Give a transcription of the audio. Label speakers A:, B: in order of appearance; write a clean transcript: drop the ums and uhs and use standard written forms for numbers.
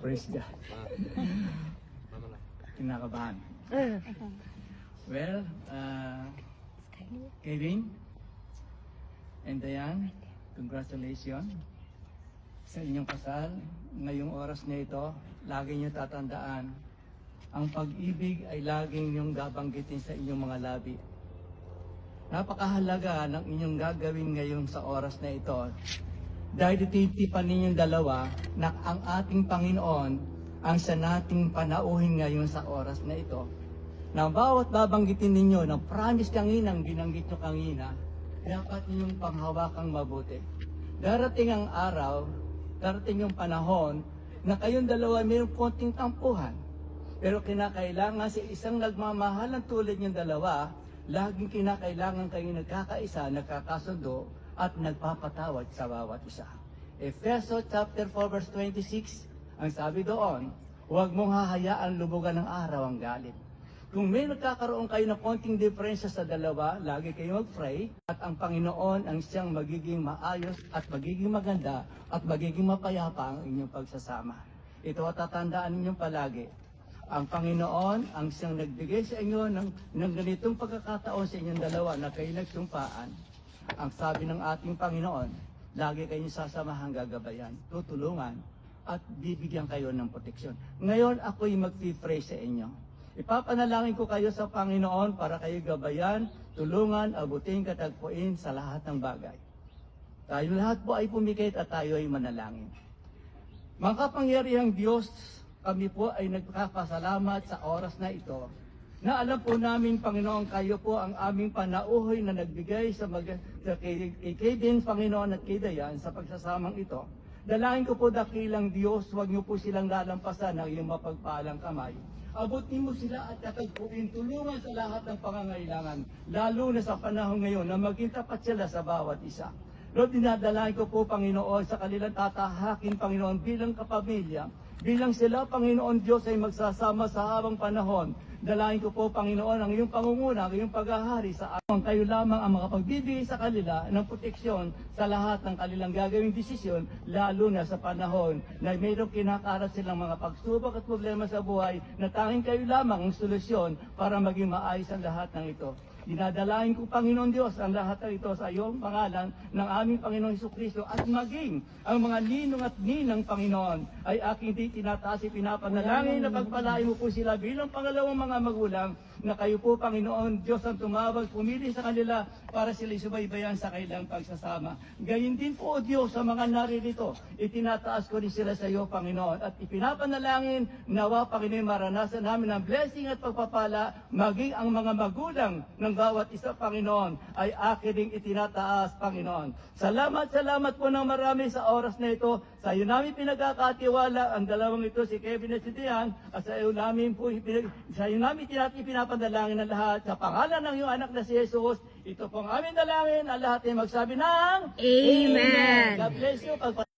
A: Praise God. Kinakabahan. Well, Kevin and Diane, congratulations sa inyong kasal. Ngayong oras na ito, lagi niyo tatandaan, ang pag-ibig ay laging niyong gabanggitin sa inyong mga labi. Napakahalaga ng inyong gagawin ngayon sa oras na ito. Dahil titipan ninyong dalawa na ang ating Panginoon ang sa nating panauhin ngayon sa oras na ito. Na bawat babanggitin ninyo ng promise kanginang binanggit nyo kanina, dapat ninyong panghawakang mabuti. Darating ang araw, darating yung panahon na kayong dalawa mayroong konting tampuhan. Pero kinakailangan sa isang nagmamahalan tulad yung dalawa, laging kinakailangan kayo nagkakaisa, nagkakasundo, at nagpapatawad sa bawat isa. Efeso chapter 4 verse 26, ang sabi doon, huwag mong hahayaan lubugan ng araw ang galit. Kung may nagkakaroon kayo ng konting diferensya sa dalawa, lagi kayo mag-pray, at ang Panginoon ang siyang magiging maayos at magiging maganda at magiging mapayapa ang inyong pagsasama. Ito at tatandaan ninyong palagi. Ang Panginoon ang siyang nagbigay sa inyo ng ganitong pagkakataon sa inyong dalawa na kayo nagsumpaan. Ang sabi ng ating Panginoon, lagi kayong sasamahan, gagabayan, tutulungan, at bibigyan kayo ng proteksyon. Ngayon, ako'y mag-pray sa inyo. Ipapanalangin ko kayo sa Panginoon para kayo gabayan, tulungan, abutin, katagpuin sa lahat ng bagay. Tayo lahat po ay pumikit at tayo ay manalangin. Mga kapangyarihang Diyos, kami po ay nagpapasalamat sa oras na ito na alam po namin, Panginoon, kayo po ang aming panauhoy na nagbigay kay Kevin, Panginoon, at kay Dayan sa pagsasamang ito. Dalangin ko po, dakilang Diyos, huwag niyo po silang lalampasan ng iyong mapagpalang kamay. Abutin mo sila at katagpuin, tulungan sa lahat ng pangangailangan, lalo na sa panahon ngayon na maging tapat sila sa bawat isa. Lord, dinadalain ko po, Panginoon, sa kanilang tatahakin, Panginoon, bilang kapamilya, bilang sila, Panginoon Diyos, ay magsasama sa habang panahon. Dalain ko po, Panginoon, ang iyong pangunguna, ang iyong paghahari sa amin. Kayo lamang ang makapagbibigay sa kanila ng proteksyon sa lahat ng kanilang gagawing desisyon, lalo na sa panahon na mayroong kinakarat silang mga pagsubok at problema sa buhay, na tanging kayo lamang ang solusyon para maging maayos ang lahat ng ito. Dinadalain ko, Panginoon Diyos, ang lahat ng ito sa iyong pangalan ng aming Panginoong Hesukristo, at maging ang mga ninong at ninang, Panginoon, ay aking tinataas, pinapanalangin na pagpalain mo po sila bilang pangalawang mga magulang, na kayo po, Panginoon Diyos, ang tumawag, pumili sa kanila para sila subaybayan sa kailang pagsasama. Gayon din po, O Diyos, sa mga naririto, itinataas ko rin sila sa iyo, Panginoon, at ipinapanalangin, nawa, Panginoon, maranasan namin ang blessing at pagpapala, maging ang mga magulang ng bawat isa, Panginoon, ay akin ring itinataas, Panginoon. Salamat po ng marami sa oras na ito. Sa iyo namin pinagkakatiwala ang dalawang ito, si Kevin at si Diane, at sa iyo namin pinapadalangin ang lahat sa pangalan ng iyong anak na si Jesus. Ito pong aming dalangin, ang lahat ay magsabi ng
B: Amen.
A: God bless you.